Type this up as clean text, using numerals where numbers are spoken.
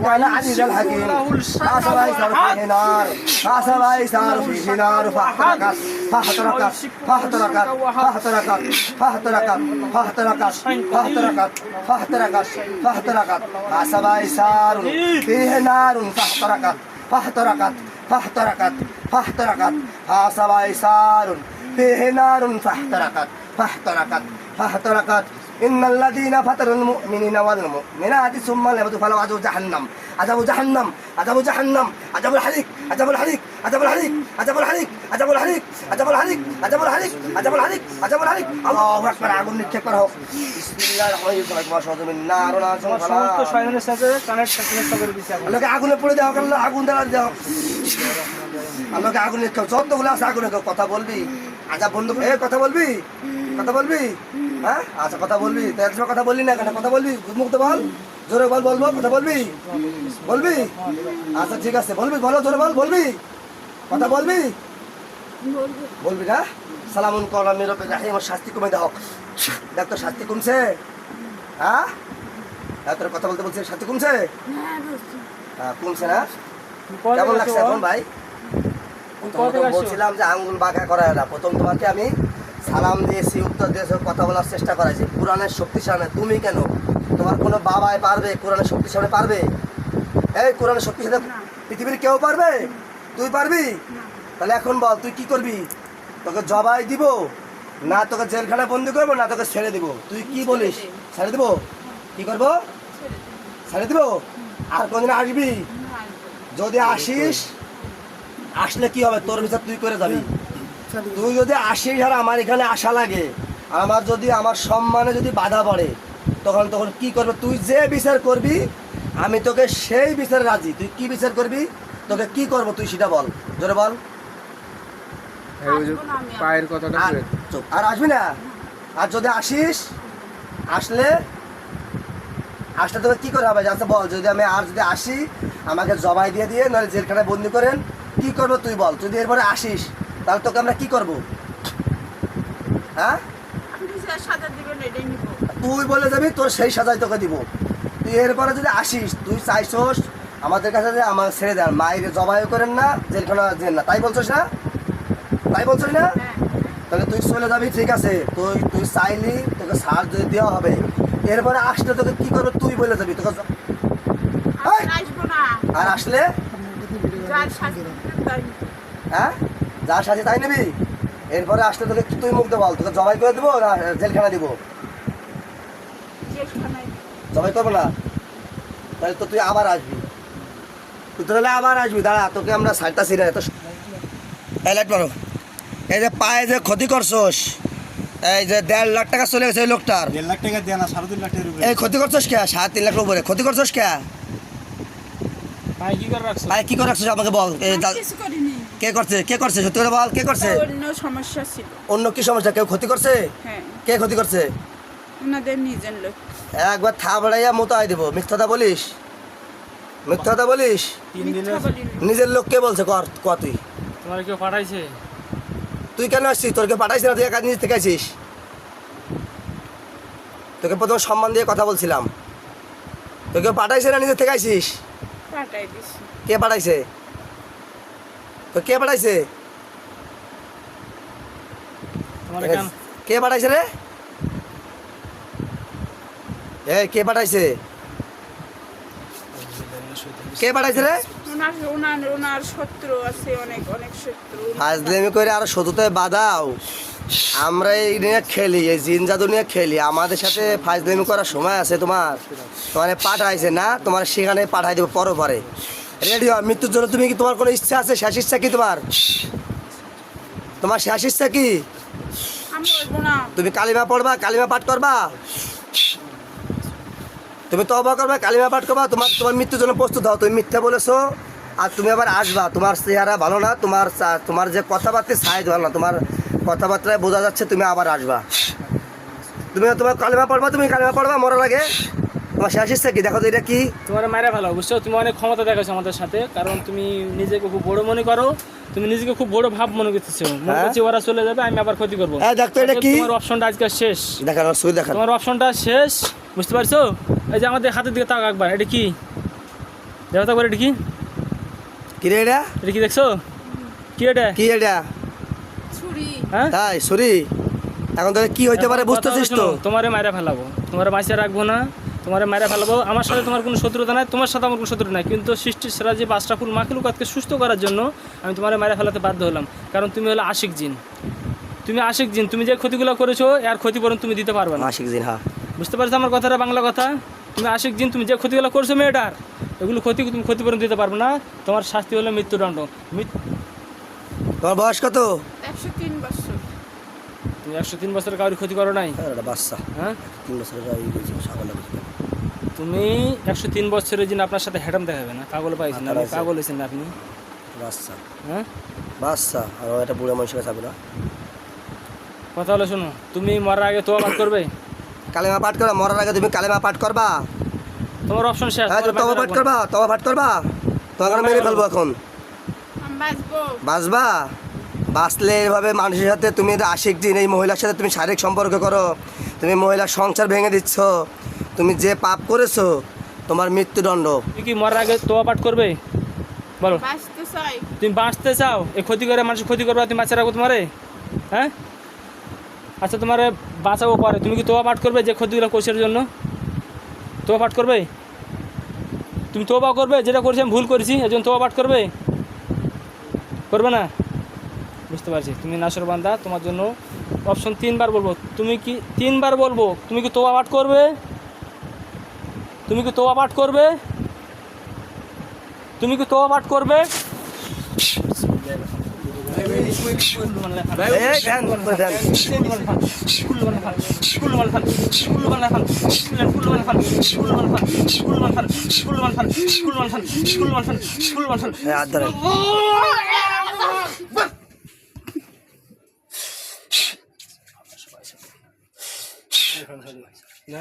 كان عزيز الحكيم حسب أيسر فيه نار حسب أيسر فيه نار فاحترقت فاحترقت فاحترقت فاحترقت فاحترقت فاحترقت فاحترقت فاحترقت فاحترقت حسب أيسر فيه نار فاحترقت فاحترقت فاحترقت فاحترقت حسب أيسر فيه نار فاحترقت فاحترقت فاحترقت إن الذين فتروا المؤمنين والمؤمنات ثم لم يتوبوا فلهم عذاب جهنم عذاب جهنم عذاب جهنم عذاب الحريق عذاب الحريق عذاب الحريق عذاب الحريق عذاب الحريق عذاب الحريق عذاب الحريق عذاب الحريق عذاب الحريق الله أكبر আগুন নিক্ষেপ করা হোক বিসমিল্লাহির রহমানির রহিম ওয়াশহাদু মিন্না আরনা সমস্ত শয়তানের সাথে কানেক্ট করে দিয়েছে আল্লাহকে আগুনে পড়ে দাও আল্লাহ আগুন জ্বালা দাও আল্লাহকে আগুন নিক্ষেপ যতগুলো আছে আগুনে কথা বলবি আচ্ছা বন্ধু কথা বলবি কথা বলবি হ্যাঁ আচ্ছা কথা বলবি তো একসময় কথা বললি না কেন কথা বলবি মুক্ত বল জোরে বল বলবো কথা বলবি বলবি আচ্ছা ঠিক আছে বলবি বলো জোরে বল বলবি কথা বলবি বলবি না সালামুন কওলাম মির রাব্বির রাহিম শাস্তি কমে দাও দেখ তো শাস্তি কমছে হ্যাঁ তোর কথা বলতে বলছিস শাস্তি কমছে হ্যাঁ কমছে না কেমন লাগছে এখন ভাই বলছিলাম যে আঙ্গুল বাঁকা করা না প্রথম তোমাকে আমি সালাম দিয়েছি উত্তর দিয়েছি কথা বলার চেষ্টা করাইছি কোরআনের শক্তিশালী তুমি কেন তোমার কোনো বাবাই পারবে কোরআনের শক্তিশালী পারবে এই কোরআনের শক্তিশালী পৃথিবীর কেউ পারবে তুই পারবি তাহলে এখন বল তুই কি করবি তোকে জবাই দিব না তোকে জেলখানায় বন্দি করবো না তোকে ছেড়ে দিব তুই কি বলিস ছেড়ে দিব কি করবো ছেড়ে দিব আর কোনদিন আসবি যদি আসিস আসলে কি হবে তোর বিচার তুই করে যাবি তুই যদি আসিস আর আমার এখানে আসা লাগে আমার যদি আমার সম্মানে যদি বাধা পড়ে তখন কি করবে তুই যে বিচার করবি আমি তোকে সেই বিচারে রাজি তুই কি বিচার করবি তোকে কি করবো তুই সেটা বল জোরে বল পায়ের কথাটা আর আসবি না আর যদি আসিস আসলে তোকে কি করে হবে আচ্ছা বল যদি আমি আর যদি আসি আমাকে জবাই দিয়ে নাহলে জেলখানায় বন্দি করেন কি করবো তুই বল যদি এরপরে আসিস তাহলে তোকে আমরা কি করবো হ্যাঁ তুই বলে যাবি তোর সেই সাজাই তোকে দিব তুই এরপরে যদি আসিস তুই চাইছস আমাদের কাছে যে আমার ছেড়ে দেন মায়ের জবাই করেন না জেলখানা দেন না তাই বলছিস না তাই বলছিস না তাহলে তুই চলে যাবি ঠিক আছে তুই চাইলি তোকে সার যদি দেওয়া হবে এরপরে আসলে তোকে কি করবে তুই বলে যাবি তোকে আর আসলে হ্যাঁ যার সাথে তাই নিবি এরপরে আসলে তোকে তুই মুক্ত বল তোকে জবাই করে দেবো না জেলখানা দিব জবাই করবো না তাহলে তো তুই আবার আসবি তুই তাহলে আবার আসবি দাঁড়া তোকে আমরা সাইডটাছি না এত লাইট মারো এই যে পায়ে যে ক্ষতি করছোস এই যে 1.5 লাখ টাকা চলে গেছে এই লোকটার 1.5 লাখ টাকা দেয় না 3.5 লাখ টাকার উপরে এই ক্ষতি করছোস কে 3.5 লাখের উপরে ক্ষতি করছোস কে পায়ে কি করে রাখছিস আমাকে বল কে করছে সত্যি করে বল কে করছে অন্য সমস্যা ছিল অন্য কি সমস্যা কেউ ক্ষতি করছে হ্যাঁ কে ক্ষতি করছে ওনাদের নিজের লোক একবার থাবড়াইয়া মোতায় দেবো মিথ্যাটা বলিস মিথ্যাটা বলিস নিজের লোক কে বলছে কর তুই তোমার কেউ পাঠাইছে তুই কেন আসছিস তোরকে পাঠাইছি না তুই একা নিজে থেকে আসিস তোকে প্রথমে সম্মান দিয়ে কথা বলছিলাম তোকে পাঠাইছে না নিজে থেকে আসিস পাঠাই দিছি কে পাঠাইছে তো কে পাঠাইছে কে পাঠাইছে রে এই কে পাঠাইছে কে পাঠাইছে রে ওনার শত্রু আছে অনেক শত্রু ফাজলামি করে আর শত্রুতায় বাধাও আমরা এই নিয়ে খেলি এই জিন জাদু নিয়ে খেলি আমাদের সাথে ফাজলামি করার সময় আছে তোমার পাঠাইছে না তোমার সেখানে পাঠাই দেবো পরে রেডি হয় মৃত্যুর জন্য তুমি কি তোমার কোনো ইচ্ছা আছে শেষ ইচ্ছা কি তোমার শেষ ইচ্ছা কি তুমি কালিমা পড়বা কালিমা পাঠ করবা তুমি তওবা করবা কালিমা পাঠ করবা তোমার মৃত্যুর জন্য প্রস্তুত হও তুমি মিথ্যা বলেছো আর তুমি আবার আসবা তোমার চেহারা ভালো না তোমার যে কথাবার্তা সাইজ ভালো না তোমার কথাবার্তায় বোঝা যাচ্ছে তুমি আবার আসবা তুমি তোমার কালিমা পড়বা মরার আগে তোমার শেষ ইচ্ছা কি দেখো তো এটা কি? তোমার মায়েরা ভালো বুঝছো, তুমি অনেক ক্ষমতা দেখাচ্ছ আমাদের সাথে, কারণ তুমি নিজেকে খুব বড় মনে করো, তুমি নিজেকে খুব বড় ভাব মনে করতেছো, মনে করছি ওরা চলে যাবে আমি আবার ক্ষতি করবো। দেখতো এটা কি? তোমার অপশনটা আজকে শেষ, দেখান সুই দেখান। তোমার অপশনটা শেষ, বুঝতে পারছো? এই যে আমাদের হাতের দিকে তাক একবার, এটা কি দেখো তো একবার, এটা কি? কি রে এটা? এটা কি দেখছো? কি এটা? কি এটা? ছুরি। হ্যাঁ তাই সরি, এখন তাহলে কি হইতে পারে বুঝতেছিস তো? তোমারে মায়েরা ফেলাবো, তোমার মাইসে রাখবো না, তোমারে মায়েরা ফেলাবো। আমার সাথে তোমার কোনো শত্রুতা নাই, তোমার সাথে আমার কোনো শত্রু নাই, কিন্তু সৃষ্টির সেরা যে আশরাফুল মাখলুকাতকে সুস্থ করার জন্য আমি তোমারে মায়েরা ফেলাতে বাধ্য হলাম, কারণ তুমি হলো আশিক জিন। তুমি আশিক জিন, তুমি যে ক্ষতিগুলো করেছো এর ক্ষতিপূরণ তুমি দিতে পারবে না। আশিক জিন, হ্যাঁ বুঝতে পারছো আমার কথাটা বাংলা কথা? তুমি আশিক জিন, তুমি যে ক্ষতিগুলো করছো মেয়েটার, এগুলো তুমি ক্ষতিপূরণ দিতে পারবে না, তোমার শাস্তি হলো মৃত্যুদণ্ড। তোমার বয়স কত? 103 বছর। তুমি 103 বছরের কারোর ক্ষতি করো নাই, এটা বাচ্চা, হ্যাঁ? 3 বছরের এই বুঝি ছাগল বুঝি। তুমি 103 বছরের জিন আপনার সাথে হ্যাডাম দেখাবে না, পাগল পাইছেন না, পাগল হয়েছেন না আপনি, বাচ্চা হ্যাঁ? বাচ্চা, আর এটা বুড়ো মানুষের কাছে যাবে না। কথা হলো শোনো, তুমি মরার আগে তোবা পাঠ করবে, কালেমা পাঠ করবা, মরার আগে তুমি কালেমা পাঠ করবা। তোমার অপশন শেষ। হ্যাঁ, তবা পাঠ করবা, তবা পাঠ করবা, তোমাকে মেরে ফেলবো এখন। আমি বাঁচবো। বাঁচবা? বাঁচলে এভাবে মানুষের সাথে তুমি এটা আশিক দিন, এই মহিলার সাথে তুমি শারীরিক সম্পর্ক করো, তুমি মহিলার সংসার ভেঙে দিচ্ছ, তুমি যে পাপ করেছো তোমার মৃত্যুদণ্ড। তুমি কি মরার আগে তোবা পাঠ করবে বলো? বাঁচতে চাই। তুমি বাঁচতে চাও, এই ক্ষতি করে মানুষের ক্ষতি করবে, তুমি বাঁচা রাখবো তোমারে, হ্যাঁ? আচ্ছা তোমারে বাঁচাবো পরে, তুমি কি তোবা পাঠ করবে যে ক্ষতিগুলো করছে জন্য? তোবা পাঠ করবে? তুমি তোবা করবে যেটা করেছি আমি ভুল করেছি এর জন্য তোবা পাঠ করবে? করবে না? বুঝতে পারছি তুমি নাশর বান্দা, তোমার জন্য অপশন 3 বার বলবো, তুমি কি 3 বার বলবো, তুমি কি তোবা পাঠ করবে? তুমি কি তোবা পাঠ করবে? তুমি কি তোবা পাঠ করবে? হাত ধরেন। না